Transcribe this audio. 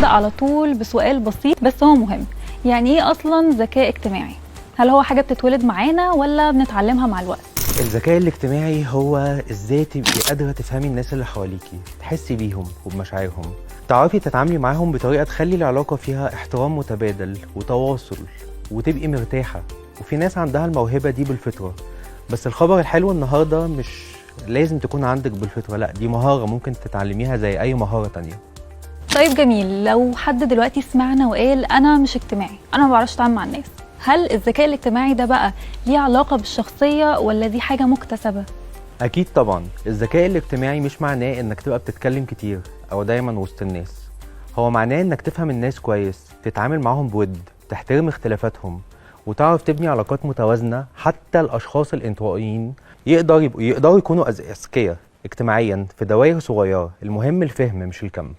هبدأ على طول بسؤال بسيط بس هو مهم. يعني ايه اصلا ذكاء اجتماعي؟ هل هو حاجة بتتولد معانا ولا بنتعلمها مع الوقت؟ الذكاء الاجتماعي هو ازاي تبقي قادرة تفهمي الناس اللي حواليكي، تحسي بيهم وبمشاعرهم، تعرفي تتعاملي معاهم بطريقة تخلي العلاقة فيها احترام متبادل وتواصل وتبقي مرتاحة. وفي ناس عندها الموهبة دي بالفطرة، بس الخبر الحلو النهاردة مش لازم تكون عندك بالفطرة، لا دي مهارة ممكن تتعلميها زي أي مهارة تانية. طيب جميل، لو حد دلوقتي سمعنا وقال انا مش اجتماعي، انا ما بعرفش اتعامل مع الناس، هل الذكاء الاجتماعي ده بقى ليه علاقة بالشخصية ولا دي حاجة مكتسبة؟ أكيد طبعا، الذكاء الاجتماعي مش معناه إنك تبقى بتتكلم كتير أو دايما وسط الناس، هو معناه إنك تفهم الناس كويس، تتعامل معاهم بود، تحترم اختلافاتهم، وتعرف تبني علاقات متوازنة. حتى الأشخاص الانطوائيين يقدروا يكونوا أذكياء اجتماعيا في دوائر صغيرة، المهم الفهم مش الكم.